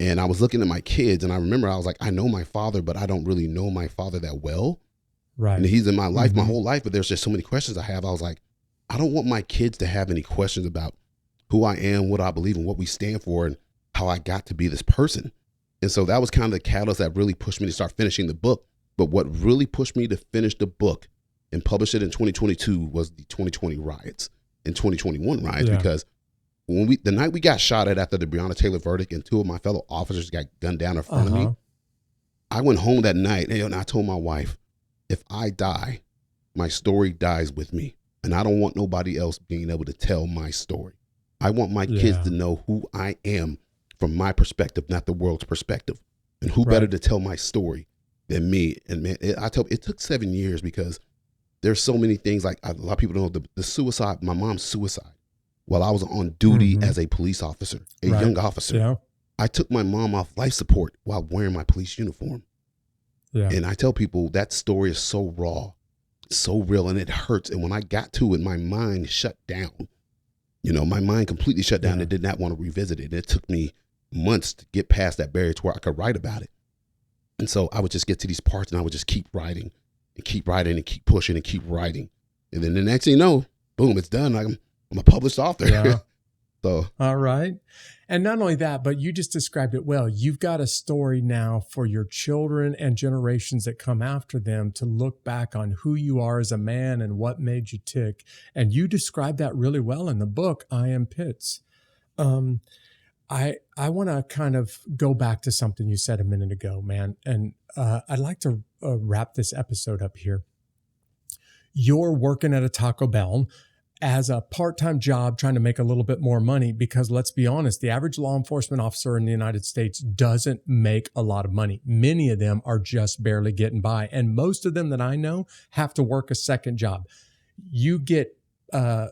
And I was looking at my kids and I remember I was like, I know my father, but I don't really know my father that well. Right. And he's in my life, my whole life, but there's just so many questions I have. I was like, I don't want my kids to have any questions about who I am, what I believe and what we stand for and how I got to be this person. And so that was kind of the catalyst that really pushed me to start finishing the book. But what really pushed me to finish the book and publish it in 2022 was the 2020 riots and 2021 riots because the night we got shot at after the Breonna Taylor verdict and 2 of my fellow officers got gunned down in front of me, I went home that night and I told my wife, if I die, my story dies with me. And I don't want nobody else being able to tell my story. I want my kids to know who I am from my perspective, not the world's perspective. And who better to tell my story than me. And man, it took 7 years because there's so many things. Like a lot of people don't know the suicide, my mom's suicide while I was on duty as a police officer, a young officer. Yeah. I took my mom off life support while wearing my police uniform. Yeah. And I tell people that story is so raw, so real, and it hurts. And when I got to it, my mind shut down. You know, my mind completely shut down and did not want to revisit it. It took me months to get past that barrier to where I could write about it. And so I would just get to these parts and I would just keep writing and keep writing and keep pushing and keep writing. And then the next thing you know, boom, it's done. I'm a published author. Yeah. So, all right. And not only that, but you just described it well. You've got a story now for your children and generations that come after them to look back on who you are as a man and what made you tick. And you described that really well in the book, I Am Pitts. I want to kind of go back to something you said a minute ago, man. And I'd like to wrap this episode up here. You're working at a Taco Bell as a part-time job trying to make a little bit more money because let's be honest, the average law enforcement officer in the United States doesn't make a lot of money. Many of them are just barely getting by. And most of them that I know have to work a second job. You get,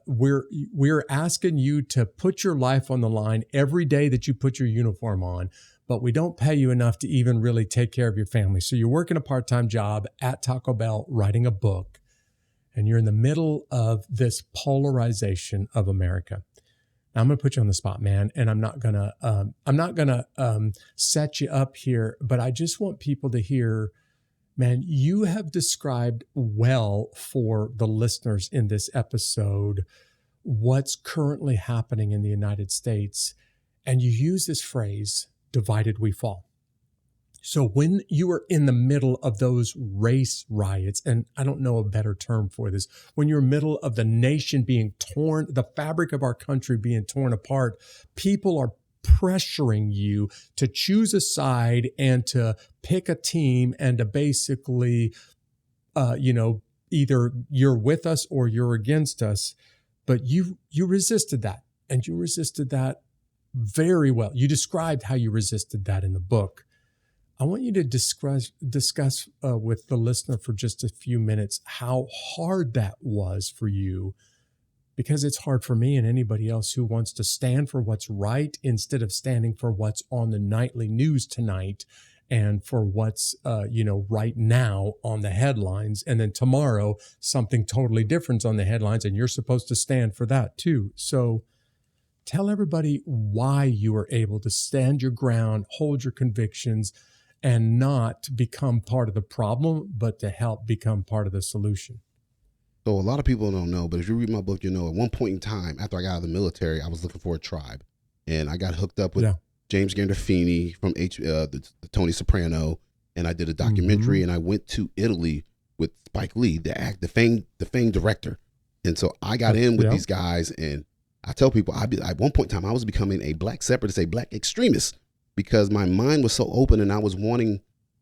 we're asking you to put your life on the line every day that you put your uniform on, but we don't pay you enough to even really take care of your family. So you're working a part-time job at Taco Bell, writing a book. And you're in the middle of this polarization of America. Now, I'm going to put you on the spot, man, and I'm not gonna set you up here, but I just want people to hear, man, you have described well for the listeners in this episode what's currently happening in the United States, and you use this phrase, "Divided we fall." So when you are in the middle of those race riots, and I don't know a better term for this, when you're in the middle of the nation being torn, the fabric of our country being torn apart, people are pressuring you to choose a side and to pick a team and to basically, either you're with us or you're against us. But you resisted that, and you resisted that very well. You described how you resisted that in the book. I want you to discuss with the listener for just a few minutes how hard that was for you, because it's hard for me and anybody else who wants to stand for what's right instead of standing for what's on the nightly news tonight and for what's right now on the headlines. And then tomorrow, something totally different's on the headlines, and you're supposed to stand for that too. So tell everybody why you were able to stand your ground, hold your convictions, and not become part of the problem, but to help become part of the solution. So a lot of people don't know, but if you read my book, you know, at one point in time, after I got out of the military, I was looking for a tribe. And I got hooked up with James Gandolfini from the Tony Soprano. And I did a documentary, and I went to Italy with Spike Lee, the famed director. And so I got in with these guys, and I tell people, at one point in time, I was becoming a black separatist, a black extremist, because my mind was so open and I was wanting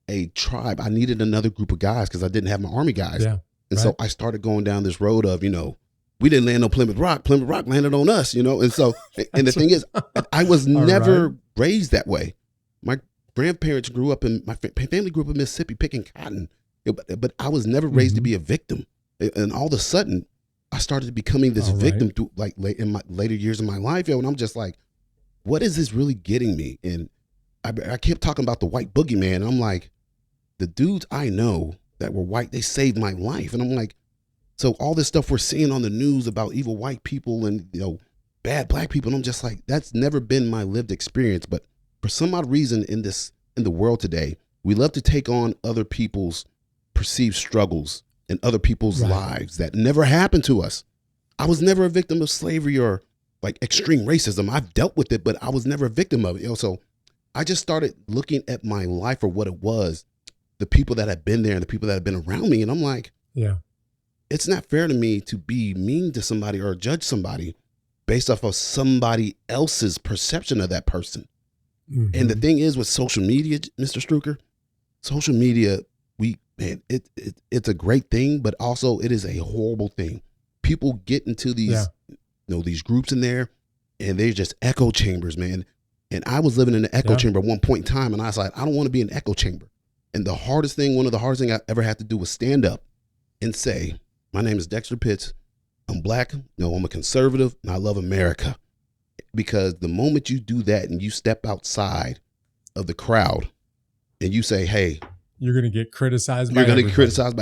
a tribe. I needed another group of guys because I didn't have my army guys. Yeah, and so I started going down this road of, we didn't land on Plymouth Rock. Plymouth Rock landed on us, And so, and the thing is, I was never raised that way. My grandparents grew up my family grew up in Mississippi picking cotton, but I was never raised to be a victim. And all of a sudden, I started becoming this victim through in my later years of my life, and I'm just like, what is this really getting me? And I kept talking about the white boogeyman, and I'm like, the dudes I know that were white, they saved my life. And I'm like, so all this stuff we're seeing on the news about evil white people and, bad black people, and I'm just like, that's never been my lived experience. But for some odd reason in the world today, we love to take on other people's perceived struggles and other people's lives that never happened to us. I was never a victim of slavery or like extreme racism. I've dealt with it, but I was never a victim of it. So I just started looking at my life for what it was, the people that had been there and the people that had been around me. And I'm like, it's not fair to me to be mean to somebody or judge somebody based off of somebody else's perception of that person. And the thing is with social media, Mr. Struker, social media, it's a great thing, but also it is a horrible thing. People get into these, these groups in there, and they're just echo chambers, man. And I was living in an echo chamber at one point in time, and I was like, I don't want to be in an echo chamber. And one of the hardest things I ever had to do was stand up and say, my name is Dexter Pitts. I'm black. No, I'm a conservative and I love America. Because the moment you do that and you step outside of the crowd and you say, hey, you're going to get criticized by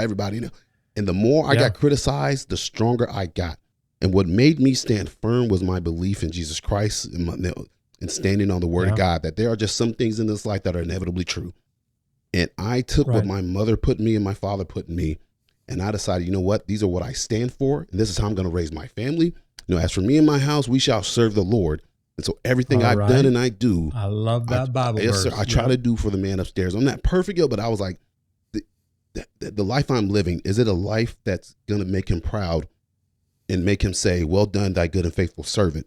everybody. And the more I got criticized, the stronger I got. And what made me stand firm was my belief in Jesus Christ and standing on the word of God, that there are just some things in this life that are inevitably true. And I took what my mother put in me and my father put in me. And I decided, you know what? These are what I stand for. And this is how I'm going to raise my family. As for me and my house, we shall serve the Lord. And so everything I've done and I do. I love that Bible verse. Yes, sir, I try to do for the man upstairs. I'm not perfect, but I was like, the life I'm living, is it a life that's going to make him proud and make him say, well done, thy good and faithful servant?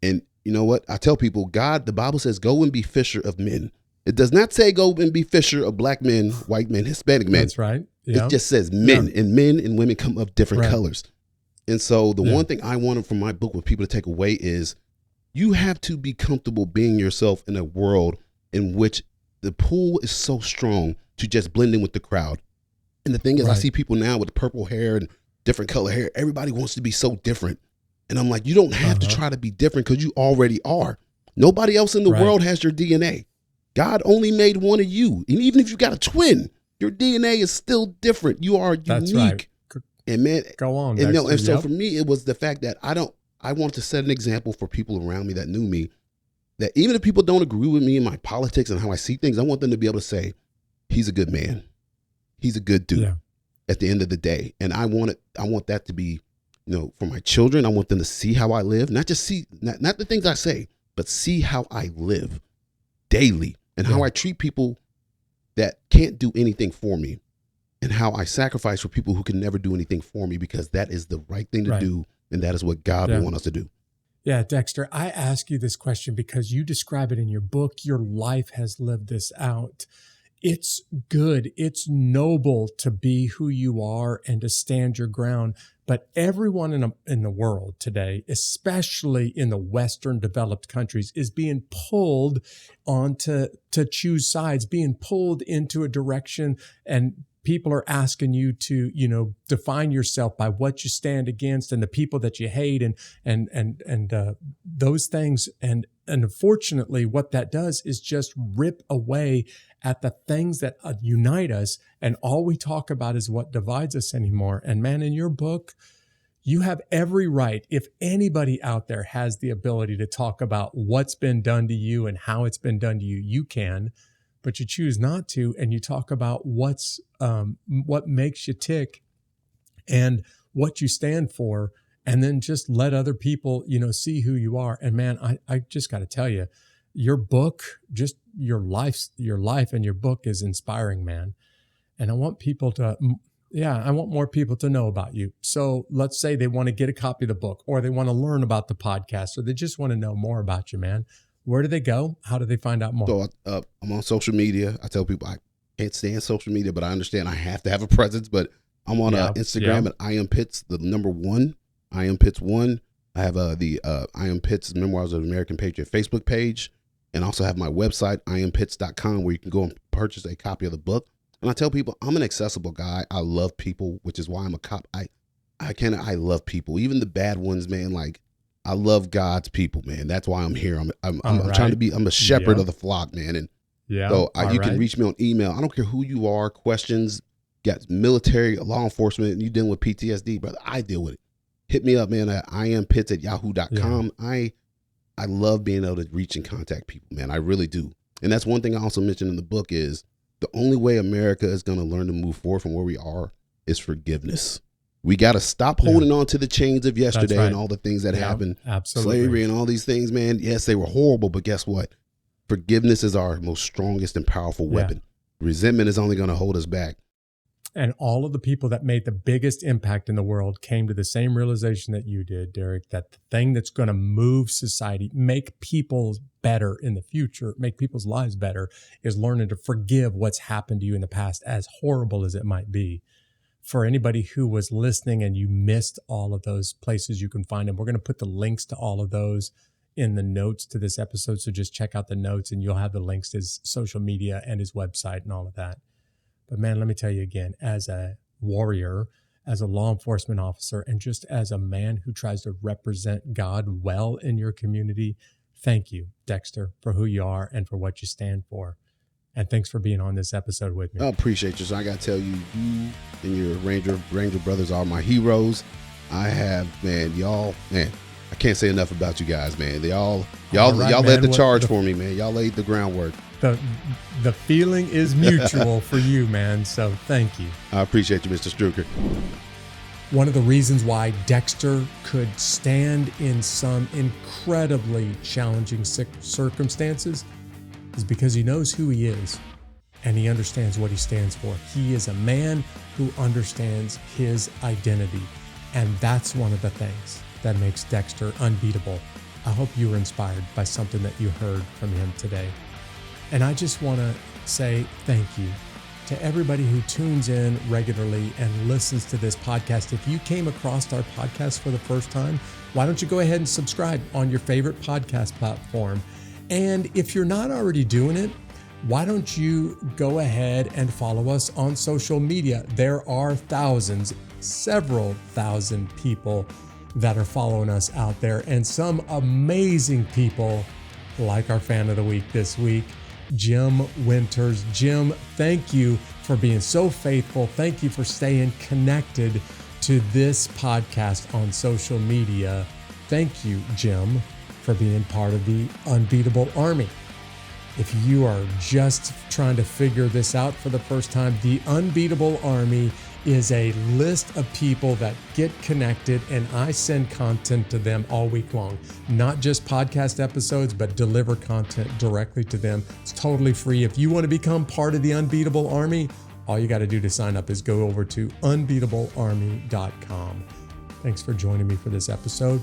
And you know what? I tell people, the Bible says, go and be fisher of men. It does not say go and be fisher of black men, white men, Hispanic men. That's right. Yeah. It just says men, and men and women come of different colors. And so the one thing I wanted from my book with people to take away is you have to be comfortable being yourself in a world in which the pull is so strong to just blend in with the crowd. And the thing is, I see people now with purple hair and different color hair. Everybody wants to be so different. And I'm like, you don't have to try to be different because you already are. Nobody else in the world has your DNA. God only made one of you. And even if you got a twin, your DNA is still different. You are unique. That's right. And man, go on. And so for me, it was the fact that I wanted to set an example for people around me that knew me, that even if people don't agree with me in my politics and how I see things, I want them to be able to say, he's a good man. He's a good dude at the end of the day. And I want that to be, for my children. I want them to see how I live, not just see, not the things I say, but see how I live daily and how I treat people that can't do anything for me, and how I sacrifice for people who can never do anything for me, because that is the right thing to do. And that is what God would want us to do. Yeah, Dexter, I ask you this question because you describe it in your book. Your life has lived this out. It's good. It's noble to be who you are and to stand your ground. But everyone in the world today, especially in the Western developed countries, is being pulled to choose sides, being pulled into a direction, and people are asking you to, define yourself by what you stand against and the people that you hate and those things. And unfortunately, what that does is just rip away at the things that unite us. And all we talk about is what divides us anymore. And man, in your book, you have every right. If anybody out there has the ability to talk about what's been done to you and how it's been done to you, you can. But you choose not to, and you talk about what makes you tick and what you stand for, and then just let other people, see who you are. And man, I just got to tell you, your book, just your life and your book is inspiring, man. And I want more people to know about you. So let's say they want to get a copy of the book, or they want to learn about the podcast, or they just want to know more about you, man. Where do they go? How do they find out more? So I'm on social media. I tell people I can't stand social media, but I understand I have to have a presence. But I'm on Instagram at I Am Pitts, the number 1, I Am Pitts 1. I have the I Am Pitts Memoirs of an American Patriot Facebook page, and also have my website, iampitts.com, where you can go and purchase a copy of the book. And I tell people I'm an accessible guy. I love people, which is why I'm a cop. I love people, even the bad ones, man. Like, I love God's people, man. That's why I'm here. I'm trying to be, I'm a shepherd of the flock, man. And so you can reach me on email. I don't care who you are, questions, got military, law enforcement, and you dealing with PTSD, brother, I deal with it. Hit me up, man, at iampitts@yahoo.com. Yeah. I love being able to reach and contact people, man. I really do. And that's one thing I also mentioned in the book is the only way America is going to learn to move forward from where we are is forgiveness. We got to stop holding on to the chains of yesterday and all the things that happened. Absolutely. Slavery and all these things, man. Yes, they were horrible, but guess what? Forgiveness is our most strongest and powerful weapon. Resentment is only going to hold us back. And all of the people that made the biggest impact in the world came to the same realization that you did, Derek, that the thing that's going to move society, make people better in the future, make people's lives better, is learning to forgive what's happened to you in the past, as horrible as it might be. For anybody who was listening and you missed all of those places, you can find them. We're going to put the links to all of those in the notes to this episode. So just check out the notes and you'll have the links to his social media and his website and all of that. But man, let me tell you again, as a warrior, as a law enforcement officer, and just as a man who tries to represent God well in your community, thank you, Dexter, for who you are and for what you stand for. And thanks for being on this episode with me. I appreciate you. So I got to tell you, you and your Ranger brothers are my heroes. I have, y'all, I can't say enough about you guys, man. Y'all led the charge for me, man. Y'all laid the groundwork. The feeling is mutual for you, man. So thank you. I appreciate you, Mr. Struker. One of the reasons why Dexter could stand in some incredibly challenging circumstances is because he knows who he is and he understands what he stands for. He is a man who understands his identity. And that's one of the things that makes Dexter unbeatable. I hope you were inspired by something that you heard from him today. And I just want to say thank you to everybody who tunes in regularly and listens to this podcast. If you came across our podcast for the first time, why don't you go ahead and subscribe on your favorite podcast platform? And if you're not already doing it, why don't you go ahead and follow us on social media? There are several thousand people that are following us out there, and some amazing people like our fan of the week this week, Jim Winters. Jim, thank you for being so faithful. Thank you for staying connected to this podcast on social media. Thank you, Jim, for being part of the Unbeatable Army. If you are just trying to figure this out for the first time, the Unbeatable Army is a list of people that get connected, and I send content to them all week long. Not just podcast episodes, but deliver content directly to them. It's totally free. If you want to become part of the Unbeatable Army, all you got to do to sign up is go over to unbeatablearmy.com. Thanks for joining me for this episode,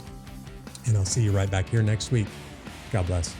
and I'll see you right back here next week. God bless.